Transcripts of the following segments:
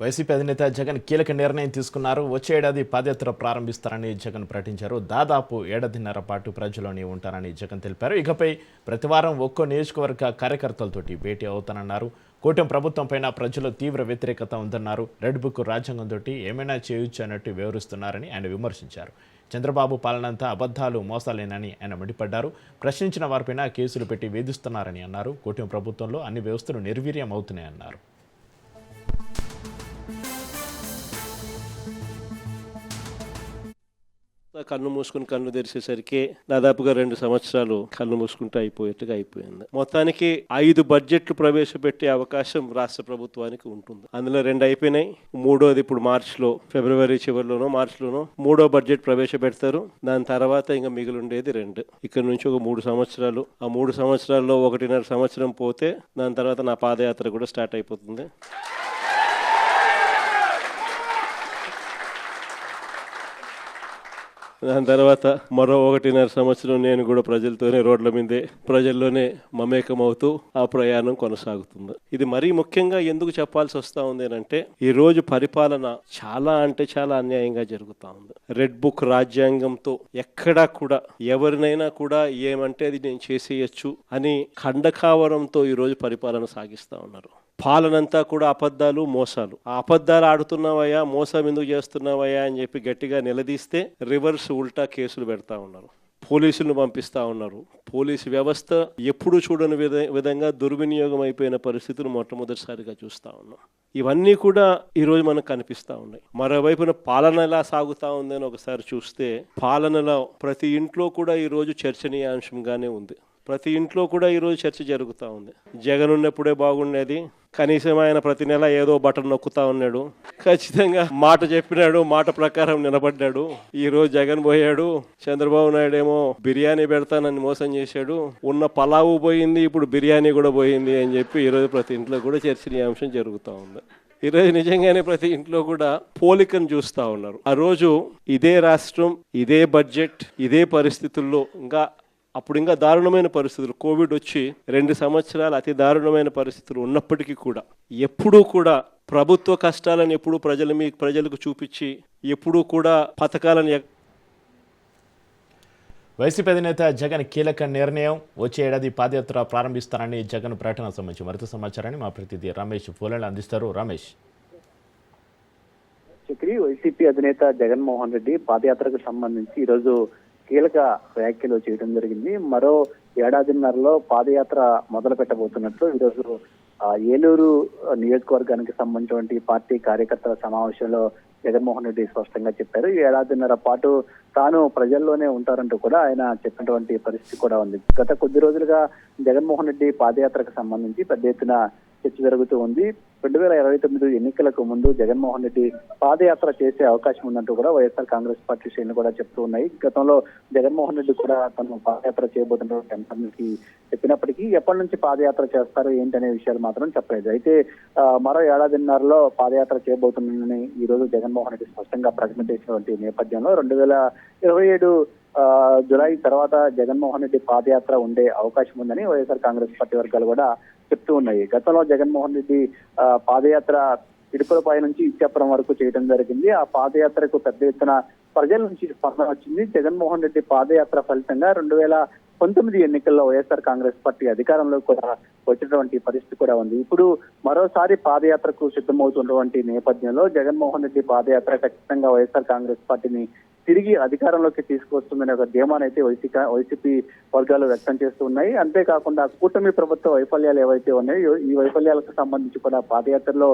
YCP అధినేత జగన్ కీలక నిర్ణయం తీసుకున్నారు. వచ్చే ఏడాది పాదయాత్ర ప్రారంభిస్తారని జగన్ ప్రకటించారు. దాదాపు ఏడాదిన్నర పాటు ప్రజల్లోనే ఉంటారని జగన్ తెలిపారు. ఇకపై ప్రతివారం ఒక్కో నియోజకవర్గ కార్యకర్తలతోటి భేటీ అవుతానన్నారు. కూటమి ప్రభుత్వంపైన ప్రజల్లో తీవ్ర వ్యతిరేకత ఉందన్నారు. రెడ్ బుక్ రాజ్యాంగంతో ఏమైనా చేయొచ్చు అన్నట్టు వివరిస్తున్నారని ఆయన విమర్శించారు. చంద్రబాబు పాలనంతా అబద్ధాలు, మోసాలేనని ఆయన మండిపడ్డారు. ప్రశ్నించిన వారిపైన కేసులు పెట్టి వేధిస్తున్నారని అన్నారు. కూటమి ప్రభుత్వంలో అన్ని వ్యవస్థలు నిర్వీర్యం అవుతున్నాయన్నారు. కన్ను మూసుకుని కన్ను తెరిచేసరికి దాదాపుగా 2 సంవత్సరాలు కన్ను మూసుకుంటూ అయిపోయింది. మొత్తానికి 5 బడ్జెట్లు ప్రవేశపెట్టే అవకాశం రాష్ట్ర ప్రభుత్వానికి ఉంటుంది. అందులో 2 అయిపోయినాయి. మూడోది ఇప్పుడు ఫిబ్రవరి చివరిలోనో మార్చిలోనో 3వ బడ్జెట్ ప్రవేశపెడతారు. దాని తర్వాత ఇంకా మిగిలి ఉండేది 2. ఇక్కడ నుంచి ఒక 3 సంవత్సరాలు. ఆ 3 సంవత్సరాల్లో 1.5 సంవత్సరం పోతే దాని తర్వాత నా పాదయాత్ర కూడా స్టార్ట్ అయిపోతుంది. దాని తర్వాత మరో 1.5 సంవత్సరం నేను కూడా ప్రజలతోనే రోడ్ల మీదే ప్రజల్లోనే మమేకమవుతూ ఆ ప్రయాణం కొనసాగుతుంది. ఇది మరీ ముఖ్యంగా ఎందుకు చెప్పాల్సి వస్తూ ఉంది అంటే ఈ రోజు పరిపాలన చాలా అంటే చాలా అన్యాయంగా జరుగుతూ ఉంది. రెడ్ బుక్ రాజ్యాంగంతో ఎక్కడా కూడా ఎవరినైనా కూడా ఏమంటే అది నేను చేసేయచ్చు అని ఖండకావరంతో ఈ రోజు పరిపాలన సాగిస్తూ ఉన్నారు. పాలనంతా కూడా అబద్ధాలు, మోసాలు. ఆ అబద్ధాలు ఆడుతున్నావయ్యా, మోసం ఎందుకు చేస్తున్నావయ్యా అని చెప్పి గట్టిగా నిలదీస్తే రివర్స్ ఉల్టా కేసులు పెడతా ఉన్నారు. పోలీసులను పంపిస్తూ ఉన్నారు. పోలీసు వ్యవస్థ ఎప్పుడు చూడని విధంగా దుర్వినియోగం అయిపోయిన పరిస్థితులు మొట్టమొదటిసారిగా చూస్తూ ఉన్నాం. ఇవన్నీ కూడా ఈరోజు మనకు కనిపిస్తూ ఉన్నాయి. మరోవైపున పాలన ఎలా సాగుతూ ఉందని ఒకసారి చూస్తే పాలనలో ప్రతి ఇంట్లో కూడా ఈరోజు చర్చనీయాంశంగానే ఉంది. ప్రతి ఇంట్లో కూడా ఈరోజు చర్చ జరుగుతూ ఉంది. జగన్ ఉన్నప్పుడే బాగుండేది, కనీసం ఆయన ప్రతి నెల ఏదో బటన్ నొక్కుతా ఉన్నాడు, ఖచ్చితంగా మాట చెప్పినాడు, మాట ప్రకారం నిలబడ్డాడు. ఈ రోజు జగన్ పోయాడు, చంద్రబాబు నాయుడు ఏమో బిర్యానీ పెడతానని మోసం చేశాడు, ఉన్న పలావు పోయింది, ఇప్పుడు బిర్యానీ కూడా పోయింది అని చెప్పి ఈరోజు ప్రతి ఇంట్లో కూడా చర్చనీయాంశం జరుగుతూ ఉంది. ఈరోజు నిజంగానే ప్రతి ఇంట్లో కూడా పోలికను చూస్తూ ఉన్నారు. ఆ రోజు ఇదే రాష్ట్రం, ఇదే బడ్జెట్, ఇదే పరిస్థితుల్లో అప్పుడు ఇంకా దారుణమైన పరిస్థితులు, కోవిడ్ వచ్చి 2 సంవత్సరాలు అతి దారుణమైన పరిస్థితులు ఉన్నప్పటికీ కూడా ఎప్పుడూ కూడా ప్రభుత్వ కష్టాలను ఎప్పుడూ ప్రజలకు చూపించి ఎప్పుడూ కూడా పథకాలను వైసీపీ అధినేత జగన్ కీలక నిర్ణయం. వచ్చే ఏడాది పాదయాత్ర ప్రారంభిస్తారని జగన్ ప్రకటన సంబంధించి మరింత సమాచారాన్ని మా ప్రతినిధి రమేష్ ఫోన్లో అందిస్తారు. రమేష్, వైసీపీ అధినేత జగన్మోహన్ రెడ్డి పాదయాత్రకు సంబంధించి ఈరోజు కీలక వ్యాఖ్యలు చేయడం జరిగింది. మరో ఏడాదిన్నరలో పాదయాత్ర మొదలు పెట్టబోతున్నట్లు ఈరోజు ఏలూరు నియోజకవర్గానికి సంబంధించినటువంటి పార్టీ కార్యకర్తల సమావేశంలో జగన్మోహన్ రెడ్డి స్పష్టంగా చెప్పారు. ఈ ఏడాదిన్నర పాటు తాను ప్రజల్లోనే ఉంటారంటూ కూడా ఆయన చెప్పినటువంటి పరిస్థితి కూడా ఉంది. గత కొద్ది రోజులుగా జగన్మోహన్ రెడ్డి పాదయాత్రకు సంబంధించి పెద్ద ఎత్తున చర్చ జరుగుతూ ఉంది. 2029 ఎన్నికలకు ముందు జగన్మోహన్ రెడ్డి పాదయాత్ర చేసే అవకాశం ఉందంటూ కూడా వైఎస్ఆర్ కాంగ్రెస్ పార్టీ శ్రేణులు కూడా చెప్తూ ఉన్నాయి. గతంలో జగన్మోహన్ రెడ్డి కూడా తను పాదయాత్ర చేయబోతున్నటువంటి అంశానికి చెప్పినప్పటికీ ఎప్పటి నుంచి పాదయాత్ర చేస్తారు ఏంటనే విషయాలు మాత్రం చెప్పలేదు. అయితే మరో ఏడాదిన్నరలో పాదయాత్ర చేయబోతున్నానని ఈ రోజు జగన్మోహన్ రెడ్డి స్పష్టంగా ప్రకటన చేసినటువంటి నేపథ్యంలో 2027 జులై తర్వాత జగన్మోహన్ రెడ్డి పాదయాత్ర ఉండే అవకాశం ఉందని వైఎస్ఆర్ కాంగ్రెస్ పార్టీ వర్గాలు కూడా చెప్తూ ఉన్నాయి. గతంలో జగన్మోహన్ రెడ్డి పాదయాత్ర ఇడుపులపై నుంచి ఇచ్చాపురం వరకు చేయడం జరిగింది. ఆ పాదయాత్రకు పెద్ద ఎత్తున ప్రజల నుంచి స్పందన వచ్చింది. జగన్మోహన్ రెడ్డి పాదయాత్ర ఫలితంగా 2019 ఎన్నికల్లో వైఎస్ఆర్ కాంగ్రెస్ పార్టీ అధికారంలోకి కూడా వచ్చినటువంటి పరిస్థితి కూడా ఉంది. ఇప్పుడు మరోసారి పాదయాత్రకు సిద్ధమవుతున్నటువంటి నేపథ్యంలో జగన్మోహన్ రెడ్డి పాదయాత్ర ఖచ్చితంగా వైఎస్ఆర్ కాంగ్రెస్ పార్టీని తిరిగి అధికారంలోకి తీసుకొస్తుందనే ఒక ధీమానైతే వైసీపీ వర్గాలు వ్యక్తం చేస్తూ ఉన్నాయి. అంతేకాకుండా కూటమి ప్రభుత్వ వైఫల్యాలు ఏవైతే ఉన్నాయో ఈ వైఫల్యాలకు సంబంధించి కూడా పాదయాత్రలో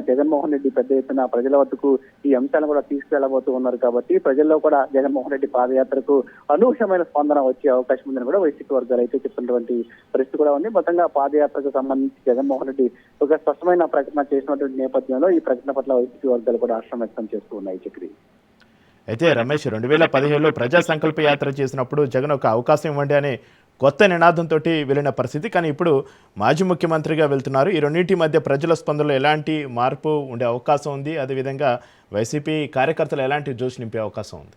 జగన్మోహన్ రెడ్డి పెద్ద ఎత్తున ప్రజల వద్దకు ఈ అంశాలను కూడా తీసుకెళ్లబోతూ ఉన్నారు. కాబట్టి ప్రజల్లో కూడా జగన్మోహన్ రెడ్డి పాదయాత్రకు అనూహ్యమైన స్పందన వచ్చే అవకాశం ఉందని కూడా వైసీపీ వర్గాలు అయితే చెప్తున్నటువంటి పరిస్థితి కూడా ఉంది. మొత్తంగా పాదయాత్రకు సంబంధించి జగన్మోహన్ రెడ్డి ఒక స్పష్టమైన ప్రకటన చేసినటువంటి నేపథ్యంలో ఈ ప్రకటన పట్ల వైసీపీ వర్గాలు కూడా హర్షం వ్యక్తం చేస్తూ ఉన్నాయి. చక్రి, అయితే రమేష్, 2015లో ప్రజా సంకల్ప యాత్ర చేసినప్పుడు జగన్ ఒక అవకాశం ఇవ్వండి అనే కొత్త నినాదంతో వెళ్ళిన పరిస్థితి. కానీ ఇప్పుడు మాజీ ముఖ్యమంత్రిగా వెళ్తున్నారు. ఈ రెండింటి మధ్య ప్రజల స్పందనలో ఎలాంటి మార్పు ఉండే అవకాశం ఉంది? అదేవిధంగా వైసీపీ కార్యకర్తలు ఎలాంటి జోష్ నింపే అవకాశం ఉంది?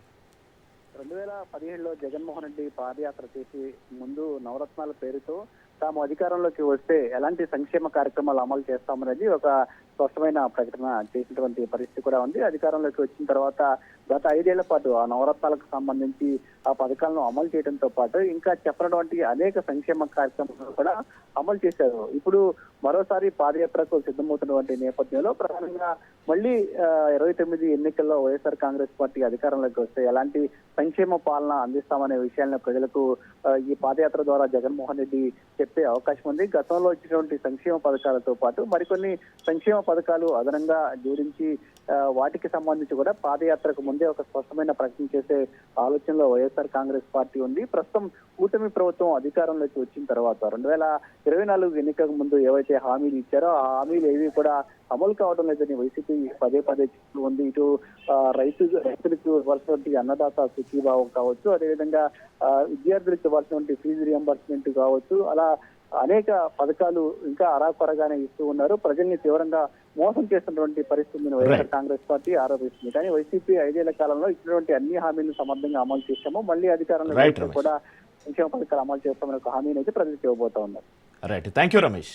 2017లో జగన్మోహన్ రెడ్డి పాదయాత్ర చేసి ముందు నవరత్నాల పేరుతో తాము అధికారంలోకి వస్తే ఎలాంటి సంక్షేమ కార్యక్రమాలు అమలు చేస్తామనేది ఒక స్పష్టమైన ప్రకటన చేసినటువంటి పరిస్థితి కూడా ఉంది. అధికారంలోకి వచ్చిన తర్వాత గత 5 ఏళ్ల పాటు ఆ నవరత్నాలకు సంబంధించి ఆ పథకాలను అమలు చేయడంతో పాటు ఇంకా చెప్పినటువంటి అనేక సంక్షేమ కార్యక్రమాలు కూడా అమలు చేశారు. ఇప్పుడు మరోసారి పాదయాత్రకు సిద్ధమవుతున్నటువంటి నేపథ్యంలో ప్రధానంగా మళ్ళీ 29 ఎన్నికల్లో వైఎస్ఆర్ కాంగ్రెస్ పార్టీ అధికారంలోకి వస్తే ఎలాంటి సంక్షేమ పాలన అందిస్తామనే విషయాలను ప్రజలకు ఈ పాదయాత్ర ద్వారా జగన్మోహన్ రెడ్డి చెప్పే అవకాశం ఉంది. గతంలో వచ్చినటువంటి సంక్షేమ పథకాలతో పాటు మరికొన్ని సంక్షేమ పథకాలు అదనంగా జోడించి వాటికి సంబంధించి కూడా పాదయాత్రకు ముందే ఒక స్పష్టమైన ప్రకటన చేసే ఆలోచనలో వైఎస్ఆర్ కాంగ్రెస్ పార్టీ ఉంది. ప్రస్తుతం కూటమి ప్రభుత్వం అధికారంలోకి వచ్చిన తర్వాత 2024 ఎన్నికలకు ముందు ఏవైతే హామీలు ఇచ్చారో ఆ హామీలు ఏవి కూడా అమలు కావడం లేదని వైసీపీ పదే చెప్తూ ఉంది. ఇటు రైతులకు ఇవ్వాల్సినటువంటి అన్నదాత సుఖీభావం కావచ్చు, అదేవిధంగా విద్యార్థులకు ఇవ్వాల్సినటువంటి ఫీజు రియంబర్స్మెంట్ కావచ్చు, అలా అనేక పథకాలు ఇంకా అరాకొరగానే ఇస్తూ ఉన్నారు. ప్రజల్ని తీవ్రంగా మోసం చేస్తున్నటువంటి పరిస్థితిని వైఎస్ఆర్ కాంగ్రెస్ పార్టీ ఆరోపిస్తుంది. కానీ వైసీపీ 5 ఏళ్ల కాలంలో ఇచ్చినటువంటి అన్ని హామీలను సమర్థంగా అమలు చేశాము, మళ్ళీ అధికారంలో కూడా సంక్షేమ పథకాలు అమలు చేస్తామని ఒక హామీని అయితే ప్రజలకు ఇవ్వబోతా ఉన్నారు. Right, thank you Ramesh.